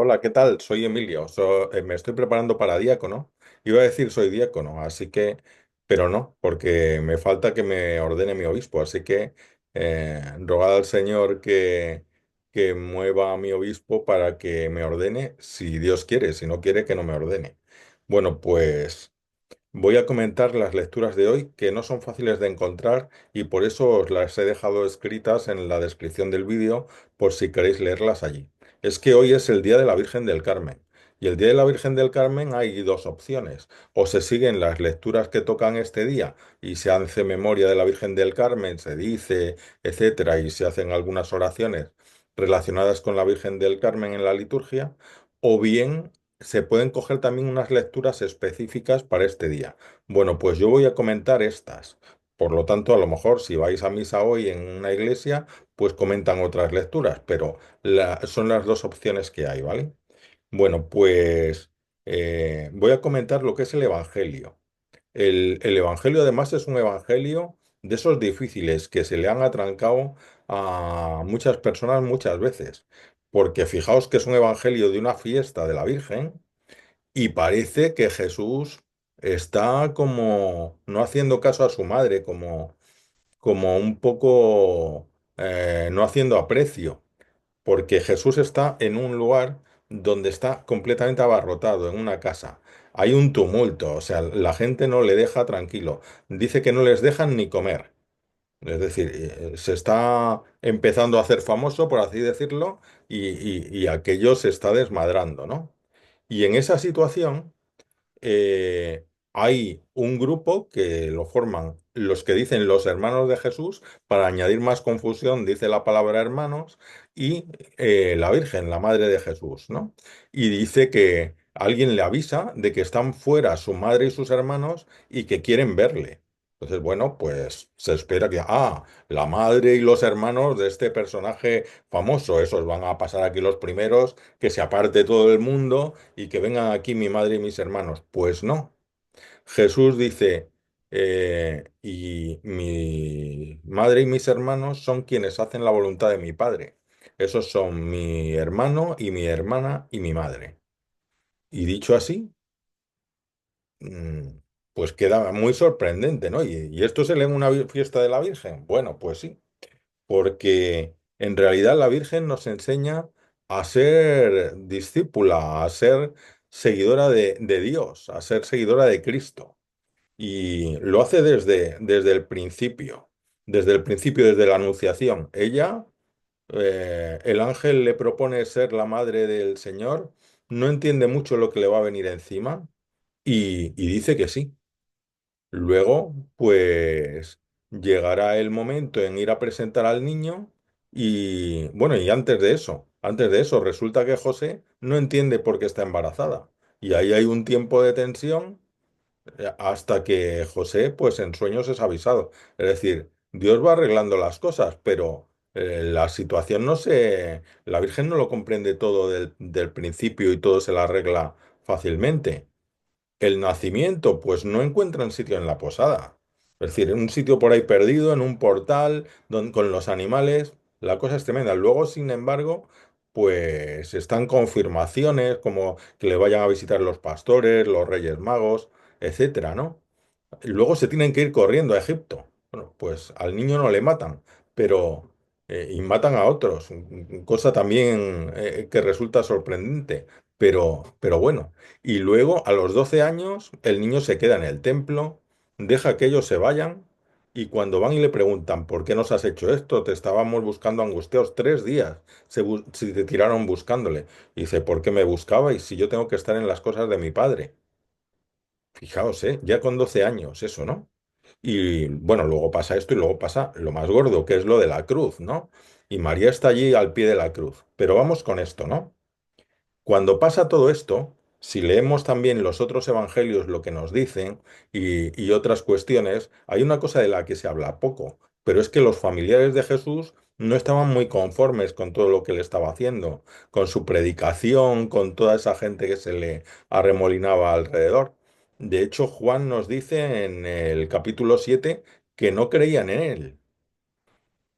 Hola, ¿qué tal? Soy Emilio. Me estoy preparando para diácono. Iba a decir soy diácono, pero no, porque me falta que me ordene mi obispo. Así que rogad al Señor que mueva a mi obispo para que me ordene, si Dios quiere, si no quiere, que no me ordene. Bueno, pues voy a comentar las lecturas de hoy, que no son fáciles de encontrar y por eso os las he dejado escritas en la descripción del vídeo por si queréis leerlas allí. Es que hoy es el Día de la Virgen del Carmen y el Día de la Virgen del Carmen hay dos opciones. O se siguen las lecturas que tocan este día y se hace memoria de la Virgen del Carmen, se dice, etcétera, y se hacen algunas oraciones relacionadas con la Virgen del Carmen en la liturgia, o bien se pueden coger también unas lecturas específicas para este día. Bueno, pues yo voy a comentar estas. Por lo tanto, a lo mejor si vais a misa hoy en una iglesia, pues comentan otras lecturas, pero son las dos opciones que hay, ¿vale? Bueno, pues voy a comentar lo que es el Evangelio. El Evangelio además es un Evangelio de esos difíciles que se le han atrancado a muchas personas muchas veces, porque fijaos que es un Evangelio de una fiesta de la Virgen y parece que Jesús está como no haciendo caso a su madre, como un poco no haciendo aprecio, porque Jesús está en un lugar donde está completamente abarrotado, en una casa. Hay un tumulto, o sea, la gente no le deja tranquilo. Dice que no les dejan ni comer. Es decir, se está empezando a hacer famoso, por así decirlo, y aquello se está desmadrando, ¿no? Y en esa situación hay un grupo que lo forman los que dicen los hermanos de Jesús, para añadir más confusión, dice la palabra hermanos, y la Virgen, la madre de Jesús, ¿no? Y dice que alguien le avisa de que están fuera su madre y sus hermanos y que quieren verle. Entonces, bueno, pues se espera que, la madre y los hermanos de este personaje famoso, esos van a pasar aquí los primeros, que se aparte todo el mundo y que vengan aquí mi madre y mis hermanos. Pues no. Jesús dice, y mi madre y mis hermanos son quienes hacen la voluntad de mi Padre. Esos son mi hermano y mi hermana y mi madre. Y dicho así, mm, pues queda muy sorprendente, ¿no? ¿Y esto se lee en una fiesta de la Virgen? Bueno, pues sí, porque en realidad la Virgen nos enseña a ser discípula, a ser seguidora de Dios, a ser seguidora de Cristo. Y lo hace desde el principio, desde la Anunciación. Ella, el ángel le propone ser la madre del Señor, no entiende mucho lo que le va a venir encima y dice que sí. Luego, pues llegará el momento en ir a presentar al niño y bueno, y antes de eso, resulta que José no entiende por qué está embarazada. Y ahí hay un tiempo de tensión hasta que José, pues en sueños es avisado. Es decir, Dios va arreglando las cosas, pero la situación no se... La Virgen no lo comprende todo del principio y todo se la arregla fácilmente. El nacimiento, pues no encuentran sitio en la posada. Es decir, en un sitio por ahí perdido, en un portal, con los animales, la cosa es tremenda. Luego, sin embargo, pues están confirmaciones como que le vayan a visitar los pastores, los reyes magos, etcétera, ¿no? Y luego se tienen que ir corriendo a Egipto. Bueno, pues al niño no le matan, pero y matan a otros, cosa también que resulta sorprendente, pero bueno. Y luego a los 12 años el niño se queda en el templo, deja que ellos se vayan y cuando van y le preguntan ¿por qué nos has hecho esto? Te estábamos buscando angustiados 3 días, se te tiraron buscándole. Y dice, ¿por qué me buscabais si yo tengo que estar en las cosas de mi padre? Fijaos, ya con 12 años, eso, ¿no? Y bueno, luego pasa esto y luego pasa lo más gordo, que es lo de la cruz, ¿no? Y María está allí al pie de la cruz. Pero vamos con esto, ¿no? Cuando pasa todo esto, si leemos también los otros evangelios, lo que nos dicen y otras cuestiones, hay una cosa de la que se habla poco, pero es que los familiares de Jesús no estaban muy conformes con todo lo que él estaba haciendo, con su predicación, con toda esa gente que se le arremolinaba alrededor. De hecho, Juan nos dice en el capítulo 7 que no creían en él.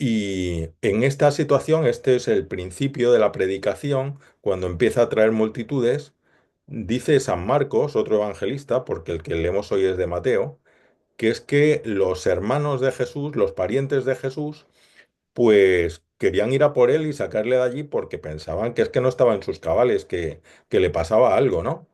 Y en esta situación, este es el principio de la predicación, cuando empieza a traer multitudes, dice San Marcos, otro evangelista, porque el que leemos hoy es de Mateo, que es que los hermanos de Jesús, los parientes de Jesús, pues querían ir a por él y sacarle de allí porque pensaban que es que no estaba en sus cabales, que le pasaba algo, ¿no?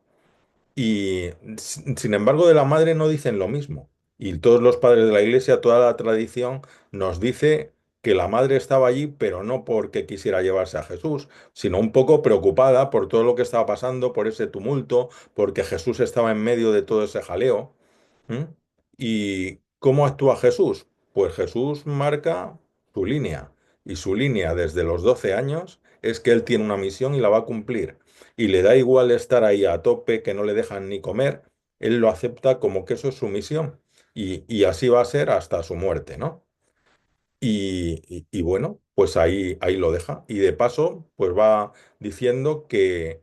Y sin embargo, de la madre no dicen lo mismo. Y todos los padres de la iglesia, toda la tradición nos dice que la madre estaba allí, pero no porque quisiera llevarse a Jesús, sino un poco preocupada por todo lo que estaba pasando, por ese tumulto, porque Jesús estaba en medio de todo ese jaleo. ¿Mm? ¿Y cómo actúa Jesús? Pues Jesús marca su línea. Y su línea desde los 12 años es que él tiene una misión y la va a cumplir y le da igual estar ahí a tope, que no le dejan ni comer, él lo acepta como que eso es su misión. Y así va a ser hasta su muerte, ¿no? Y bueno, pues ahí lo deja. Y de paso, pues va diciendo que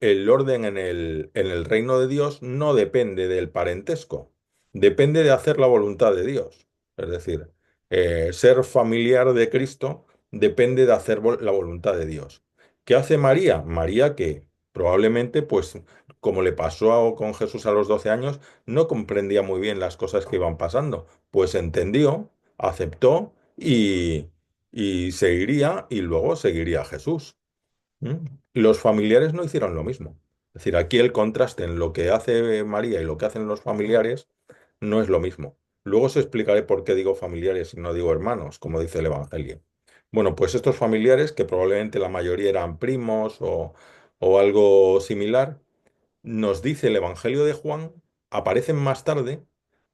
el orden en el reino de Dios no depende del parentesco, depende de hacer la voluntad de Dios. Es decir, ser familiar de Cristo depende de hacer la voluntad de Dios. ¿Qué hace María? María que probablemente, pues como le pasó con Jesús a los 12 años, no comprendía muy bien las cosas que iban pasando. Pues entendió, aceptó y seguiría y luego seguiría a Jesús. ¿Mm? Los familiares no hicieron lo mismo. Es decir, aquí el contraste en lo que hace María y lo que hacen los familiares no es lo mismo. Luego os explicaré por qué digo familiares y no digo hermanos, como dice el Evangelio. Bueno, pues estos familiares, que probablemente la mayoría eran primos o algo similar, nos dice el Evangelio de Juan, aparecen más tarde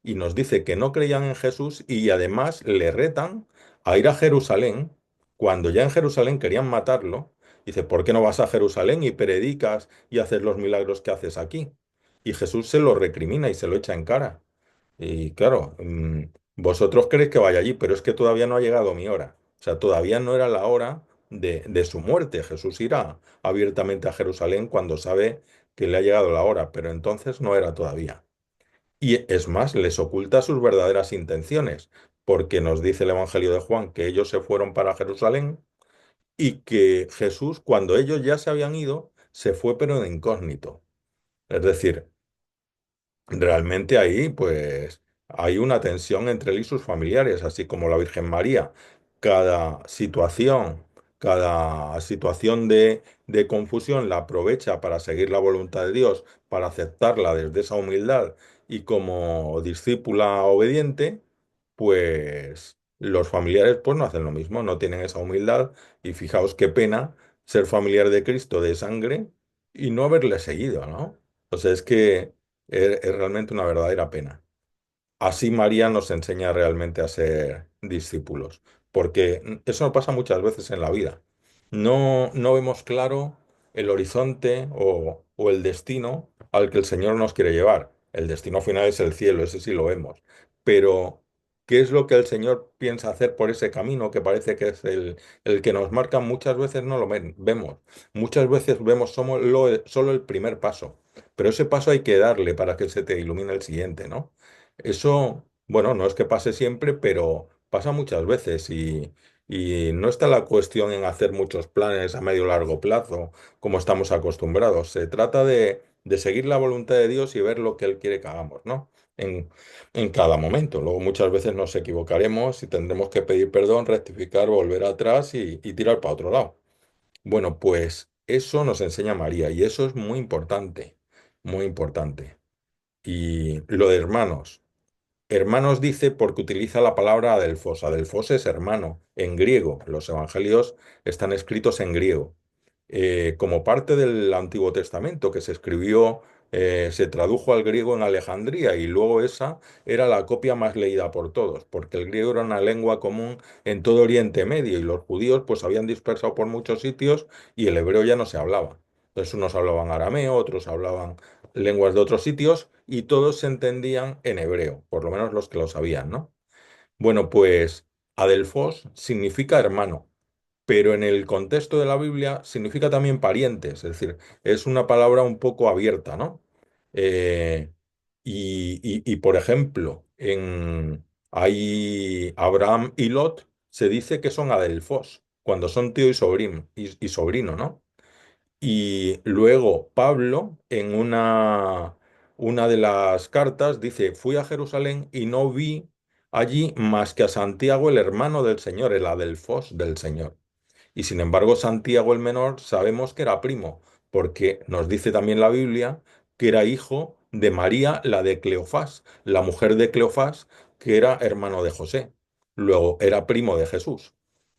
y nos dice que no creían en Jesús y además le retan a ir a Jerusalén cuando ya en Jerusalén querían matarlo. Dice, ¿por qué no vas a Jerusalén y predicas y haces los milagros que haces aquí? Y Jesús se lo recrimina y se lo echa en cara. Y claro, vosotros queréis que vaya allí, pero es que todavía no ha llegado mi hora. O sea, todavía no era la hora de su muerte. Jesús irá abiertamente a Jerusalén cuando sabe que le ha llegado la hora, pero entonces no era todavía. Y es más, les oculta sus verdaderas intenciones, porque nos dice el Evangelio de Juan que ellos se fueron para Jerusalén y que Jesús, cuando ellos ya se habían ido, se fue pero de incógnito. Es decir, realmente ahí, pues, hay una tensión entre él y sus familiares, así como la Virgen María. Cada situación, cada situación de confusión la aprovecha para seguir la voluntad de Dios, para aceptarla desde esa humildad y como discípula obediente, pues los familiares pues no hacen lo mismo, no tienen esa humildad y fijaos qué pena ser familiar de Cristo de sangre y no haberle seguido, ¿no? O sea, es que es realmente una verdadera pena. Así María nos enseña realmente a ser discípulos, porque eso pasa muchas veces en la vida. No vemos claro el horizonte o el destino al que el Señor nos quiere llevar. El destino final es el cielo, ese sí lo vemos. Pero, ¿qué es lo que el Señor piensa hacer por ese camino que parece que es el que nos marca? Muchas veces no lo vemos. Muchas veces vemos solo el primer paso. Pero ese paso hay que darle para que se te ilumine el siguiente, ¿no? Eso, bueno, no es que pase siempre, pero pasa muchas veces y no está la cuestión en hacer muchos planes a medio o largo plazo, como estamos acostumbrados. Se trata de seguir la voluntad de Dios y ver lo que Él quiere que hagamos, ¿no? En, en cada momento. Luego muchas veces nos equivocaremos y tendremos que pedir perdón, rectificar, volver atrás y tirar para otro lado. Bueno, pues eso nos enseña María y eso es muy importante, muy importante. Y lo de hermanos. Hermanos dice porque utiliza la palabra adelfos. Adelfos es hermano en griego. Los evangelios están escritos en griego. Como parte del Antiguo Testamento que se escribió, se tradujo al griego en Alejandría y luego esa era la copia más leída por todos, porque el griego era una lengua común en todo Oriente Medio y los judíos pues habían dispersado por muchos sitios y el hebreo ya no se hablaba. Entonces unos hablaban arameo, otros hablaban lenguas de otros sitios y todos se entendían en hebreo, por lo menos los que lo sabían, ¿no? Bueno, pues adelfos significa hermano, pero en el contexto de la Biblia significa también parientes, es decir, es una palabra un poco abierta, ¿no? Eh, por ejemplo, hay Abraham y Lot se dice que son adelfos, cuando son tío y sobrino, ¿no? Y luego Pablo, en una de las cartas, dice, fui a Jerusalén y no vi allí más que a Santiago, el hermano del Señor, el adelfos del Señor. Y sin embargo, Santiago el menor sabemos que era primo, porque nos dice también la Biblia que era hijo de María, la de Cleofás, la mujer de Cleofás, que era hermano de José. Luego era primo de Jesús.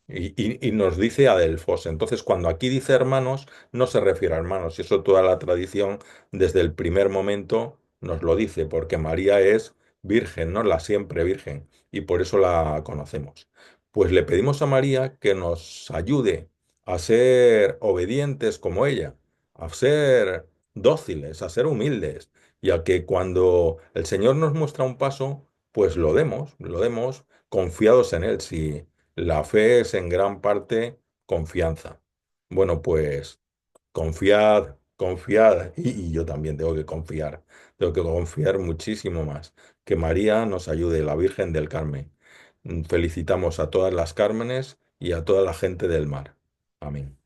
Y nos dice Adelfos. Entonces, cuando aquí dice hermanos, no se refiere a hermanos. Y eso toda la tradición, desde el primer momento, nos lo dice, porque María es virgen, ¿no? La siempre virgen. Y por eso la conocemos. Pues le pedimos a María que nos ayude a ser obedientes como ella, a ser dóciles, a ser humildes, y a que cuando el Señor nos muestra un paso, pues lo demos confiados en Él. Si la fe es en gran parte confianza. Bueno, pues confiad, confiad, y yo también tengo que confiar muchísimo más. Que María nos ayude, la Virgen del Carmen. Felicitamos a todas las Cármenes y a toda la gente del mar. Amén.